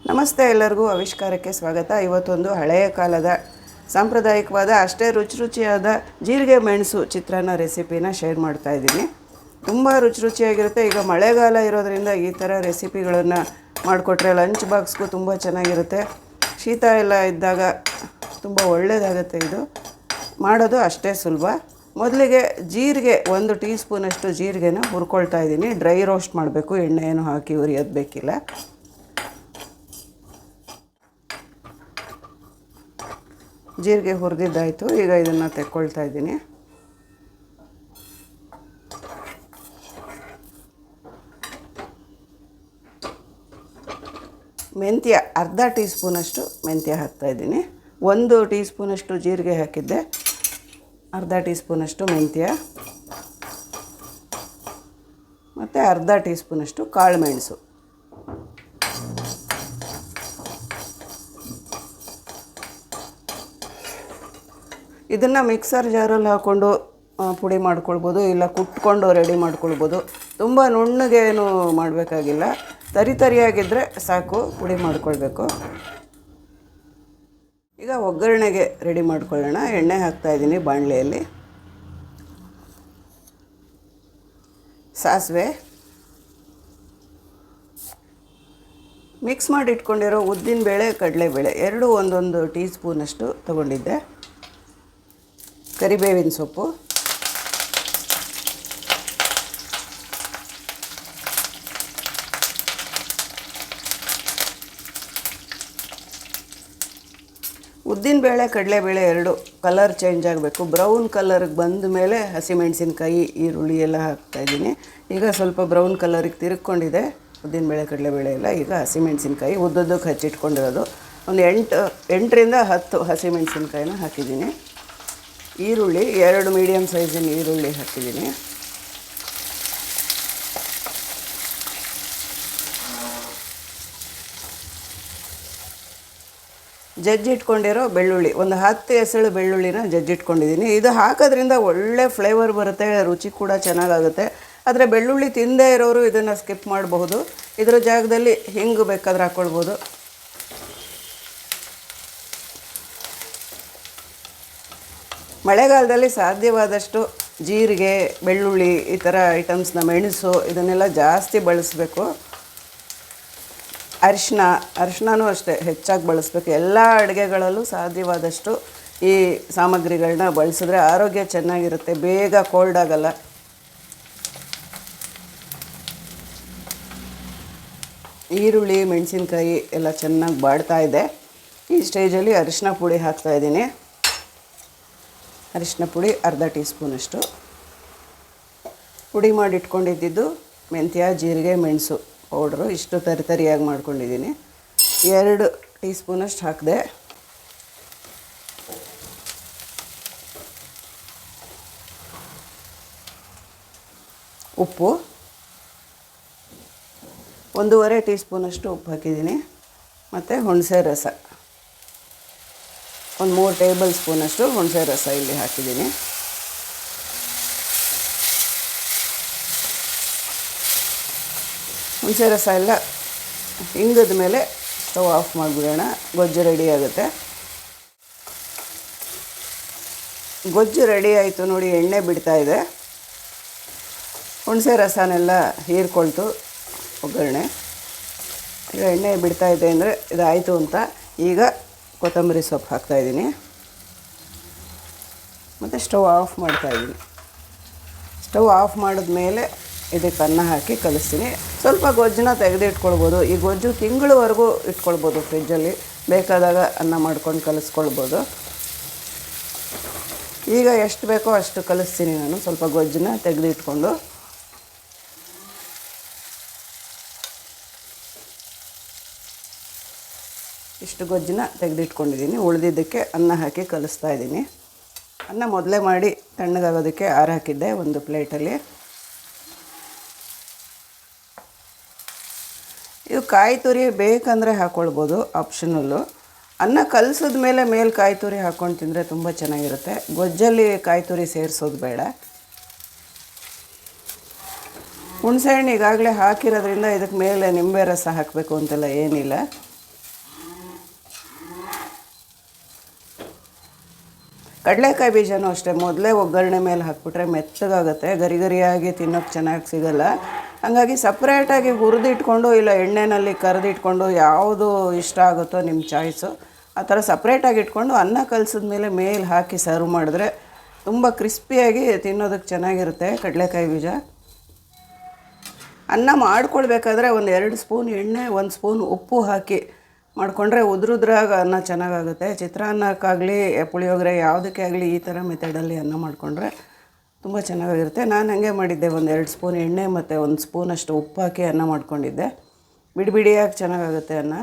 ನಮಸ್ತೆ, ಎಲ್ಲರಿಗೂ ಆವಿಷ್ಕಾರಕ್ಕೆ ಸ್ವಾಗತ. ಇವತ್ತೊಂದು ಹಳೆಯ ಕಾಲದ ಸಾಂಪ್ರದಾಯಿಕವಾದ ಅಷ್ಟೇ ರುಚಿಯಾದ ಜೀರಿಗೆ ಮೆಣಸು ಚಿತ್ರಾನ್ನ ರೆಸಿಪಿನ ಶೇರ್ ಮಾಡ್ತಾ ಇದ್ದೀನಿ. ತುಂಬ ರುಚಿಯಾಗಿರುತ್ತೆ. ಈಗ ಮಳೆಗಾಲ ಇರೋದರಿಂದ ಈ ಥರ ರೆಸಿಪಿಗಳನ್ನು ಮಾಡಿಕೊಟ್ರೆ ಲಂಚ್ ಬಾಕ್ಸ್ಗೂ ತುಂಬ ಚೆನ್ನಾಗಿರುತ್ತೆ. ಶೀತ ಎಲ್ಲ ಇದ್ದಾಗ ತುಂಬ ಒಳ್ಳೆಯದಾಗುತ್ತೆ. ಇದು ಮಾಡೋದು ಅಷ್ಟೇ ಸುಲಭ. ಮೊದಲಿಗೆ ಜೀರಿಗೆ 1 ಟೀ ಸ್ಪೂನಷ್ಟು ಜೀರಿಗೆನ ಹುರ್ಕೊಳ್ತಾ ಇದ್ದೀನಿ. ಡ್ರೈ ರೋಸ್ಟ್ ಮಾಡಬೇಕು, ಎಣ್ಣೆ ಏನು ಹಾಕಿ ಹುರಿಯೋದು ಬೇಕಿಲ್ಲ. ಜೀರಿಗೆ ಹುರಿದಿದ್ದಾಯಿತು. ಈಗ ಇದನ್ನು ತೆಕ್ಕೊಳ್ತಾ ಇದ್ದೀನಿ. ಮೆಂತ್ಯ ಅರ್ಧ ಟೀ ಸ್ಪೂನಷ್ಟು ಮೆಂತ್ಯ ಹಾಕ್ತಾಯಿದ್ದೀನಿ. 1 ಟೀ ಸ್ಪೂನಷ್ಟು ಜೀರಿಗೆ ಹಾಕಿದ್ದೆ, ಅರ್ಧ ಟೀ ಸ್ಪೂನಷ್ಟು ಮೆಂತ್ಯ ಮತ್ತು ಅರ್ಧ ಟೀ ಸ್ಪೂನಷ್ಟು ಕಾಳು ಮೆಣಸು. ಇದನ್ನು ಮಿಕ್ಸರ್ ಜಾರಲ್ಲಿ ಹಾಕ್ಕೊಂಡು ಪುಡಿ ಮಾಡ್ಕೊಳ್ಬೋದು, ಇಲ್ಲ ಕುಟ್ಕೊಂಡು ರೆಡಿ ಮಾಡ್ಕೊಳ್ಬೋದು. ತುಂಬ ನುಣ್ಣಗೆ ಏನು ಮಾಡಬೇಕಾಗಿಲ್ಲ, ತರಿಯಾಗಿದ್ದರೆ ಸಾಕು, ಪುಡಿ ಮಾಡ್ಕೊಳ್ಬೇಕು. ಈಗ ಒಗ್ಗರಣೆಗೆ ರೆಡಿ ಮಾಡ್ಕೊಳ್ಳೋಣ. ಎಣ್ಣೆ ಹಾಕ್ತಾಯಿದ್ದೀನಿ ಬಾಣಲೆಯಲ್ಲಿ. ಸಾಸಿವೆ, ಮಿಕ್ಸ್ ಮಾಡಿ ಇಟ್ಕೊಂಡಿರೋ ಉದ್ದಿನಬೇಳೆ ಕಡಲೆಬೇಳೆ 2 1 ಟೀ ಸ್ಪೂನಷ್ಟು ತೊಗೊಂಡಿದ್ದೆ. ಕರಿಬೇವಿನ ಸೊಪ್ಪು, ಉದ್ದಿನಬೇಳೆ ಕಡಲೆಬೇಳೆ 2 ಕಲರ್ ಚೇಂಜ್ ಆಗಬೇಕು. ಬ್ರೌನ್ ಕಲರ್ಗೆ ಬಂದ ಮೇಲೆ ಹಸಿಮೆಣಸಿನ್ಕಾಯಿ ಈರುಳ್ಳಿ ಎಲ್ಲ ಹಾಕ್ತಾಯಿದ್ದೀನಿ. ಈಗ ಸ್ವಲ್ಪ ಬ್ರೌನ್ ಕಲರಿಗೆ ತಿರುಗ್ಕೊಂಡಿದೆ ಉದ್ದಿನಬೇಳೆ ಕಡಲೆಬೇಳೆ ಎಲ್ಲ. ಈಗ ಹಸಿಮೆಣಸಿನ್ಕಾಯಿ ಉದ್ದಕ್ಕೆ ಹಚ್ಚಿಟ್ಕೊಂಡಿರೋದು ಒಂದು 8ರಿಂದ 10 ಹಸಿಮೆಣಸಿನ್ಕಾಯಿನ ಹಾಕಿದ್ದೀನಿ. ಈರುಳ್ಳಿ 2 ಮೀಡಿಯಮ್ ಸೈಜಿನ ಈರುಳ್ಳಿ ಹಾಕಿದ್ದೀನಿ. ಜಜ್ಜಿಟ್ಕೊಂಡಿರೋ ಬೆಳ್ಳುಳ್ಳಿ, ಒಂದು 10 ಎಸಳು ಬೆಳ್ಳುಳ್ಳಿನ ಜಜ್ಜಿಟ್ಕೊಂಡಿದ್ದೀನಿ. ಇದು ಹಾಕೋದ್ರಿಂದ ಒಳ್ಳೆ ಫ್ಲೇವರ್ ಬರುತ್ತೆ, ರುಚಿ ಕೂಡ ಚೆನ್ನಾಗಾಗುತ್ತೆ. ಆದರೆ ಬೆಳ್ಳುಳ್ಳಿ ತಿಂದೇ ಇರೋರು ಇದನ್ನು ಸ್ಕಿಪ್ ಮಾಡಬಹುದು. ಇದರ ಜಾಗದಲ್ಲಿ ಹಿಂಗೆ ಬೇಕಾದ್ರೆ ಹಾಕ್ಕೊಳ್ಬೋದು. ಮಳೆಗಾಲದಲ್ಲಿ ಸಾಧ್ಯವಾದಷ್ಟು ಜೀರಿಗೆ, ಬೆಳ್ಳುಳ್ಳಿ, ಈ ಥರ ಐಟಮ್ಸ್ನ, ಮೆಣಸು ಇದನ್ನೆಲ್ಲ ಜಾಸ್ತಿ ಬಳಸಬೇಕು. ಅರಿಶಿನೂ ಅಷ್ಟೇ ಹೆಚ್ಚಾಗಿ ಬಳಸಬೇಕು. ಎಲ್ಲ ಅಡುಗೆಗಳಲ್ಲೂ ಸಾಧ್ಯವಾದಷ್ಟು ಈ ಸಾಮಗ್ರಿಗಳನ್ನ ಬಳಸಿದ್ರೆ ಆರೋಗ್ಯ ಚೆನ್ನಾಗಿರುತ್ತೆ, ಬೇಗ ಕೋಲ್ಡ್ ಆಗಲ್ಲ. ಈರುಳ್ಳಿ ಮೆಣಸಿನ್ಕಾಯಿ ಎಲ್ಲ ಚೆನ್ನಾಗಿ ಬಾಡ್ತಾ ಇದೆ. ಈ ಸ್ಟೇಜಲ್ಲಿ ಅರಿಶಿನ ಪುಡಿ ಹಾಕ್ತಾಯಿದ್ದೀನಿ. ಅರಿಶಿನ ಪುಡಿ ಅರ್ಧ ಟೀ ಸ್ಪೂನಷ್ಟು. ಪುಡಿ ಮಾಡಿ ಇಟ್ಕೊಂಡಿದ್ದು ಮೆಂತ್ಯ ಜೀರಿಗೆ ಮೆಣಸು ಪೌಡ್ರು ಇಷ್ಟು ತರಿಯಾಗಿ ಮಾಡ್ಕೊಂಡಿದ್ದೀನಿ. 2 ಟೀ ಸ್ಪೂನಷ್ಟು ಹಾಕಿದೆ. ಉಪ್ಪು 1.5 ಟೀ ಸ್ಪೂನಷ್ಟು ಉಪ್ಪು ಹಾಕಿದ್ದೀನಿ. ಮತ್ತು ಹುಣಸೆ ರಸ ಒಂದು 3 ಟೇಬಲ್ ಸ್ಪೂನಷ್ಟು ಹುಣಸೆ ರಸ ಇಲ್ಲಿ ಹಾಕಿದ್ದೀನಿ. ಹುಣಸೆ ರಸ ಎಲ್ಲ ಹಿಂಗಿದ ಮೇಲೆ ಸ್ಟವ್ ಆಫ್ ಮಾಡಿಬಿಡೋಣ. ಗೊಜ್ಜು ರೆಡಿ ಆಗುತ್ತೆ. ಗೊಜ್ಜು ರೆಡಿ ಆಯಿತು ನೋಡಿ, ಎಣ್ಣೆ ಬಿಡ್ತಾ ಇದೆ. ಹುಣಸೆ ರಸನೆಲ್ಲ ಹೀರ್ಕೊಳ್ತು ಒಗ್ಗರಣೆ. ಈಗ ಎಣ್ಣೆ ಬಿಡ್ತಾ ಇದೆ ಅಂದರೆ ಇದಾಯಿತು ಅಂತ. ಈಗ ಕೊತ್ತಂಬರಿ ಸೊಪ್ಪು ಹಾಕ್ತಾಯಿದ್ದೀನಿ ಮತ್ತು ಸ್ಟವ್ ಆಫ್ ಮಾಡ್ತಾಯಿದ್ದೀನಿ. ಸ್ಟವ್ ಆಫ್ ಮಾಡಿದ್ಮೇಲೆ ಇದಕ್ಕೆ ಅನ್ನ ಹಾಕಿ ಕಲಿಸ್ತೀನಿ. ಸ್ವಲ್ಪ ಗೊಜ್ಜನ್ನ ತೆಗೆದಿಟ್ಕೊಳ್ಬೋದು. ಈ ಗೊಜ್ಜು ತಿಂಗಳವರೆಗೂ ಇಟ್ಕೊಳ್ಬೋದು ಫ್ರಿಜ್ಜಲ್ಲಿ, ಬೇಕಾದಾಗ ಅನ್ನ ಮಾಡ್ಕೊಂಡು ಕಲಿಸ್ಕೊಳ್ಬೋದು. ಈಗ ಎಷ್ಟು ಬೇಕೋ ಅಷ್ಟು ಕಲಿಸ್ತೀನಿ ನಾನು. ಸ್ವಲ್ಪ ಗೊಜ್ಜನ್ನ ತೆಗೆದಿಟ್ಕೊಂಡು ಇಷ್ಟು ಗೊಜ್ಜನ್ನ ತೆಗೆದಿಟ್ಕೊಂಡಿದ್ದೀನಿ. ಉಳಿದಿದ್ದಕ್ಕೆ ಅನ್ನ ಹಾಕಿ ಕಲಿಸ್ತಾ ಇದ್ದೀನಿ. ಅನ್ನ ಮೊದಲೇ ಮಾಡಿ ತಣ್ಣಗಾಗೋದಕ್ಕೆ ಆರು ಹಾಕಿದ್ದೆ ಒಂದು ಪ್ಲೇಟಲ್ಲಿ. ಇದು ಕಾಯಿ ತುರಿ ಬೇಕಂದರೆ ಹಾಕ್ಕೊಳ್ಬೋದು, ಆಪ್ಷನಲ್ಲು. ಅನ್ನ ಕಲಸಿದ ಮೇಲೆ ಕಾಯಿ ತುರಿ ಹಾಕ್ಕೊಂಡು ತಿಂದರೆ ತುಂಬ ಚೆನ್ನಾಗಿರುತ್ತೆ. ಗೊಜ್ಜಲ್ಲಿ ಕಾಯಿ ತುರಿ ಸೇರಿಸೋದು ಬೇಡ. ಹುಣಸೆಹಣ್ಣು ಈಗಾಗಲೇ ಹಾಕಿರೋದ್ರಿಂದ ಇದಕ್ಕೆ ಮೇಲೆ ನಿಂಬೆ ರಸ ಹಾಕಬೇಕು ಅಂತೆಲ್ಲ ಏನಿಲ್ಲ. ಕಡಲೆಕಾಯಿ ಬೀಜನೂ ಅಷ್ಟೇ ಮೊದಲೇ ಒಗ್ಗರಣೆ ಮೇಲೆ ಹಾಕ್ಬಿಟ್ರೆ ಮೆತ್ತಗಾಗುತ್ತೆ, ಗರಿ ಗರಿಯಾಗಿ ತಿನ್ನೋಕ್ಕೆ ಚೆನ್ನಾಗಿ ಸಿಗಲ್ಲ. ಹಾಗಾಗಿ ಸಪ್ರೇಟಾಗಿ ಹುರಿದಿಟ್ಕೊಂಡು ಇಲ್ಲ ಎಣ್ಣೆಯಲ್ಲಿ ಕರೆದಿಟ್ಕೊಂಡು ಯಾವುದು ಇಷ್ಟ ಆಗುತ್ತೋ ನಿಮ್ಮ ಚಾಯ್ಸು ಆ ಥರ ಸಪ್ರೇಟಾಗಿ ಇಟ್ಕೊಂಡು ಅನ್ನ ಕಲಸಿದ ಮೇಲೆ ಹಾಕಿ ಸರ್ವ್ ಮಾಡಿದ್ರೆ ತುಂಬ ಕ್ರಿಸ್ಪಿಯಾಗಿ ತಿನ್ನೋದಕ್ಕೆ ಚೆನ್ನಾಗಿರುತ್ತೆ ಕಡಲೆಕಾಯಿ ಬೀಜ. ಅನ್ನ ಮಾಡ್ಕೊಳ್ಬೇಕಾದ್ರೆ ಒಂದು 2 ಸ್ಪೂನ್ ಎಣ್ಣೆ 1 ಸ್ಪೂನ್ ಉಪ್ಪು ಹಾಕಿ ಮಾಡಿಕೊಂಡ್ರೆ ಉದ್ರಾಗ ಅನ್ನ ಚೆನ್ನಾಗಾಗುತ್ತೆ. ಚಿತ್ರಾನ್ನಕ್ಕಾಗಲಿ ಪುಳಿಯೋಗರೆ ಯಾವುದಕ್ಕೆ ಆಗಲಿ ಈ ಥರ ಮೆಥಡಲ್ಲಿ ಅನ್ನ ಮಾಡಿಕೊಂಡ್ರೆ ತುಂಬ ಚೆನ್ನಾಗಿರುತ್ತೆ. ನಾನು ಹಾಗೆ ಮಾಡಿದ್ದೆ, ಒಂದು 2 ಸ್ಪೂನ್ ಎಣ್ಣೆ ಮತ್ತು 1 ಸ್ಪೂನಷ್ಟು ಉಪ್ಪು ಹಾಕಿ ಅನ್ನ ಮಾಡ್ಕೊಂಡಿದ್ದೆ. ಬಿಡಿಯಾಗಿ ಚೆನ್ನಾಗಾಗುತ್ತೆ ಅನ್ನ.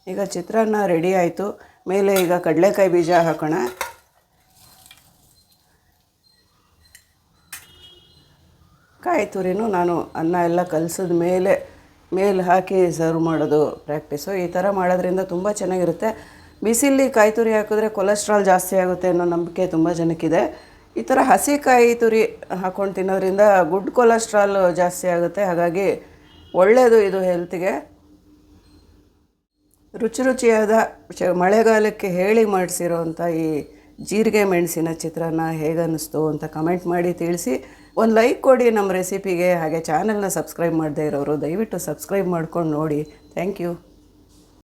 ಈಗ ಚಿತ್ರಾನ್ನ ರೆಡಿ ಆಯಿತು. ಮೇಲೆ ಈಗ ಕಡಲೆಕಾಯಿ ಬೀಜ ಹಾಕೋಣ. ಕಾಯಿ ತುರಿನೂ ನಾನು ಅನ್ನ ಎಲ್ಲ ಕಲಸಿದ ಮೇಲೆ ಹಾಕಿ ಸರ್ವ್ ಮಾಡೋದು ಪ್ರಾಕ್ಟೀಸು. ಈ ಥರ ಮಾಡೋದ್ರಿಂದ ತುಂಬ ಚೆನ್ನಾಗಿರುತ್ತೆ. ಬಿಸಿಲಿ ಕಾಯಿ ತುರಿ ಹಾಕಿದ್ರೆ ಕೊಲೆಸ್ಟ್ರಾಲ್ ಜಾಸ್ತಿ ಆಗುತ್ತೆ ಅನ್ನೋ ನಂಬಿಕೆ ತುಂಬ ಜನಕ್ಕಿದೆ. ಈ ಥರ ಹಸಿ ಕಾಯಿ ತುರಿ ಹಾಕ್ಕೊಂಡು ತಿನ್ನೋದ್ರಿಂದ ಗುಡ್ ಕೊಲೆಸ್ಟ್ರಾಲ್ ಜಾಸ್ತಿ ಆಗುತ್ತೆ. ಹಾಗಾಗಿ ಒಳ್ಳೆಯದು ಇದು ಹೆಲ್ತಿಗೆ. ರುಚಿಯಾದ ಮಳೆಗಾಲಕ್ಕೆ ಹೇಳಿ ಮಾಡಿಸಿರೋವಂಥ ಈ ಜೀರಿಗೆ ಮೆಣಸಿನ ಚಿತ್ರಾನ್ನ ಹೇಗನ್ನಿಸ್ತು ಅಂತ ಕಮೆಂಟ್ ಮಾಡಿ ತಿಳಿಸಿ. ಒಂದು ಲೈಕ್ ಕೊಡಿ ನಮ್ಮ ರೆಸಿಪಿಗೆ. ಹಾಗೆ ಚಾನಲ್ನ ಸಬ್ಸ್ಕ್ರೈಬ್ ಮಾಡದೇ ಇರೋರು ದಯವಿಟ್ಟು ಸಬ್ಸ್ಕ್ರೈಬ್ ಮಾಡ್ಕೊಂಡು ನೋಡಿ. Thank you.